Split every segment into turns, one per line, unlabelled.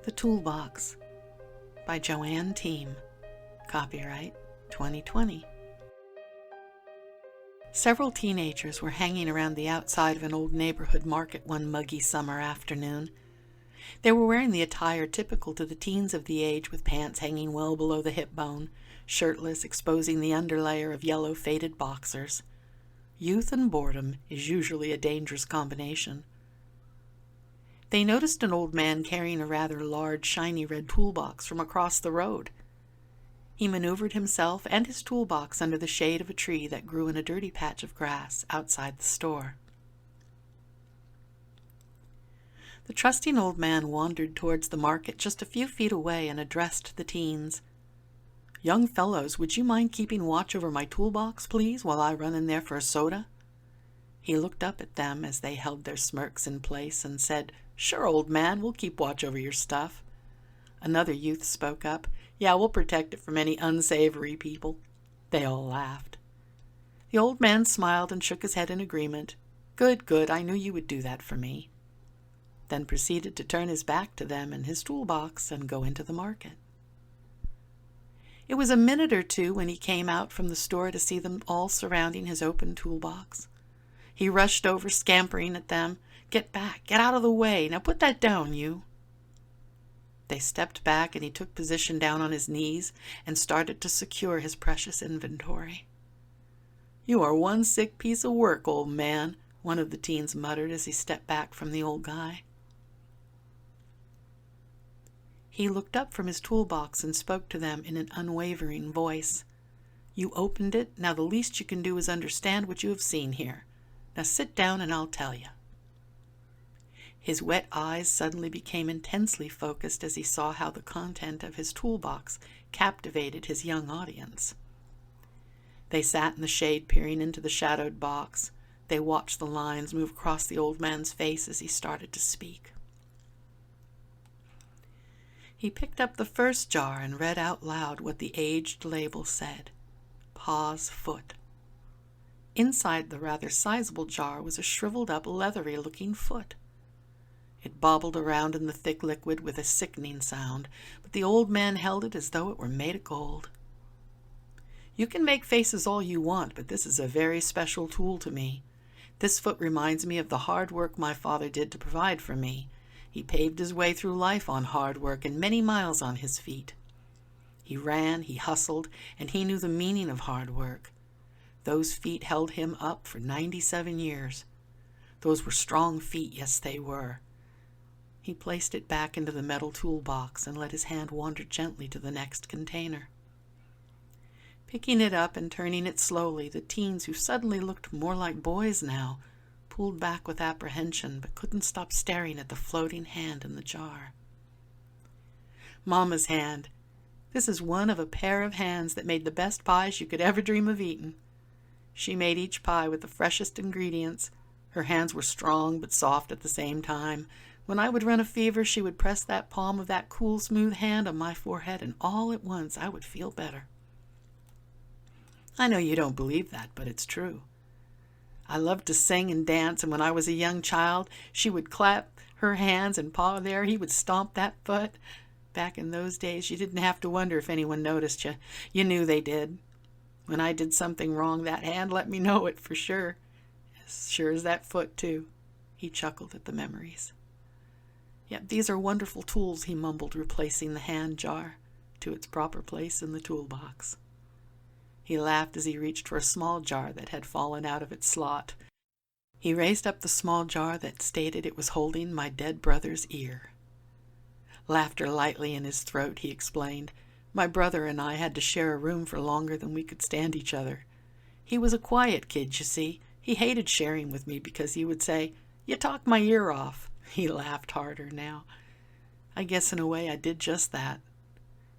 The Toolbox by JoAnn Teem. Copyright 2020. Several teenagers were hanging around the outside of an old neighborhood market one muggy summer afternoon. They were wearing the attire typical to the teens of the age, with pants hanging well below the hip bone, shirtless, exposing the underlayer of yellow faded boxers. Youth and boredom is usually a dangerous combination. They noticed an old man carrying a rather large, shiny red toolbox from across the road. He maneuvered himself and his toolbox under the shade of a tree that grew in a dirty patch of grass outside the store. The trusting old man wandered towards the market just a few feet away and addressed the teens. "Young fellows, would you mind keeping watch over my toolbox, please, while I run in there for a soda?" He looked up at them as they held their smirks in place and said, "Sure, old man, we'll keep watch over your stuff." Another youth spoke up, "Yeah, we'll protect it from any unsavory people." They all laughed. The old man smiled and shook his head in agreement. "Good, good, I knew you would do that for me." Then proceeded to turn his back to them and his toolbox and go into the market. It was a minute or two when he came out from the store to see them all surrounding his open toolbox. He rushed over, scampering at them. "Get back! Get out of the way! Now put that down, you!" They stepped back, and he took position down on his knees and started to secure his precious inventory. "You are one sick piece of work, old man," one of the teens muttered as he stepped back from the old guy. He looked up from his toolbox and spoke to them in an unwavering voice. "You opened it. Now the least you can do is understand what you have seen here. Now sit down and I'll tell you." His wet eyes suddenly became intensely focused as he saw how the content of his toolbox captivated his young audience. They sat in the shade, peering into the shadowed box. They watched the lines move across the old man's face as he started to speak. He picked up the first jar and read out loud what the aged label said: Pa's Foot. Inside the rather sizable jar was a shriveled-up, leathery-looking foot. It bobbled around in the thick liquid with a sickening sound, but the old man held it as though it were made of gold. "You can make faces all you want, but this is a very special tool to me. This foot reminds me of the hard work my father did to provide for me. He paved his way through life on hard work and many miles on his feet. He ran, he hustled, and he knew the meaning of hard work. Those feet held him up for 97 years. Those were strong feet, yes they were." He placed it back into the metal toolbox and let his hand wander gently to the next container. Picking it up and turning it slowly, the teens, who suddenly looked more like boys now, pulled back with apprehension but couldn't stop staring at the floating hand in the jar. "Mama's hand. This is one of a pair of hands that made the best pies you could ever dream of eating. She made each pie with the freshest ingredients. Her hands were strong but soft at the same time. When I would run a fever, she would press that palm of that cool, smooth hand on my forehead, and all at once I would feel better." I know you don't believe that, but it's true. I loved to sing and dance, and when I was a young child, she would clap her hands and Pa there, he would stomp that foot. Back in those days, you didn't have to wonder if anyone noticed you. You knew they did. When I did something wrong, that hand let me know it for sure. As sure as that foot, too. He chuckled at the memories. "Yep, these are wonderful tools," he mumbled, replacing the hand jar to its proper place in the toolbox. He laughed as he reached for a small jar that had fallen out of its slot. He raised up the small jar that stated it was holding my dead brother's ear. Laughter lightly in his throat, he explained, "My brother and I had to share a room for longer than we could stand each other. He was a quiet kid, you see. He hated sharing with me because he would say, 'You talk my ear off.'" He laughed harder now. "I guess in a way I did just that.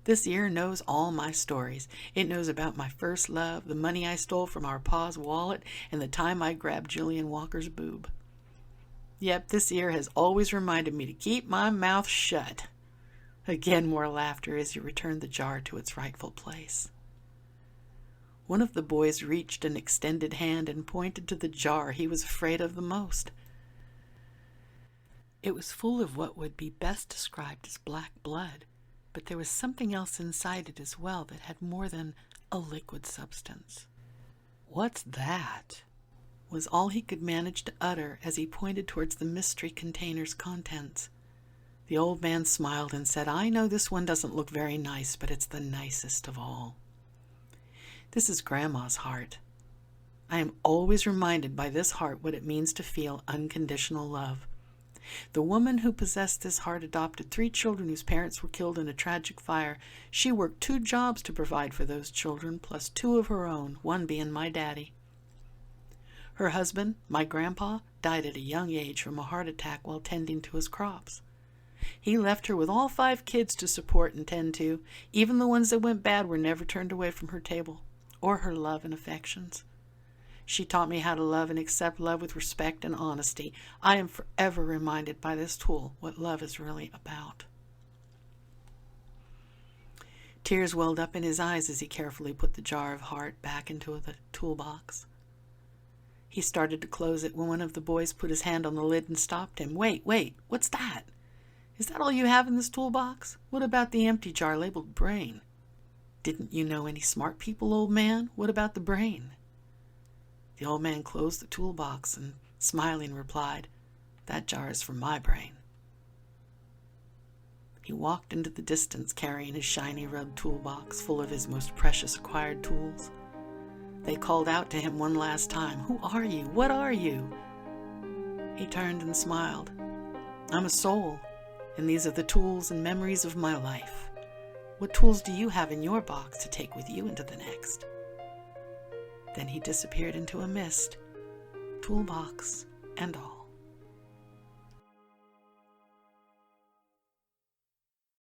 This ear knows all my stories. It knows about my first love, the money I stole from our pa's wallet, and the time I grabbed Julian Walker's boob. Yep, this ear has always reminded me to keep my mouth shut." Again more laughter as he returned the jar to its rightful place. One of the boys reached an extended hand and pointed to the jar he was afraid of the most. It was full of what would be best described as black blood, but there was something else inside it as well that had more than a liquid substance. "What's that?" was all he could manage to utter as he pointed towards the mystery container's contents. The old man smiled and said, "I know this one doesn't look very nice, but it's the nicest of all. This is Grandma's heart. I am always reminded by this heart what it means to feel unconditional love. The woman who possessed this heart adopted 3 children whose parents were killed in a tragic fire. She worked 2 jobs to provide for those children, plus 2 of her own, one being my daddy. Her husband, my grandpa, died at a young age from a heart attack while tending to his crops. He left her with all 5 kids to support and tend to. Even the ones that went bad were never turned away from her table, or her love and affections. She taught me how to love and accept love with respect and honesty. I am forever reminded by this tool what love is really about." Tears welled up in his eyes as he carefully put the jar of heart back into the toolbox. He started to close it when one of the boys put his hand on the lid and stopped him. Wait, what's that? Is that all you have in this toolbox? What about the empty jar labeled brain?" "Didn't you know any smart people, old man? What about the brain?" The old man closed the toolbox and, smiling, replied, "That jar is for my brain." He walked into the distance carrying his shiny red toolbox full of his most precious acquired tools. They called out to him one last time, "Who are you? What are you?" He turned and smiled. "I'm a soul, and these are the tools and memories of my life. What tools do you have in your box to take with you into the next?" Then he disappeared into a mist, toolbox and all.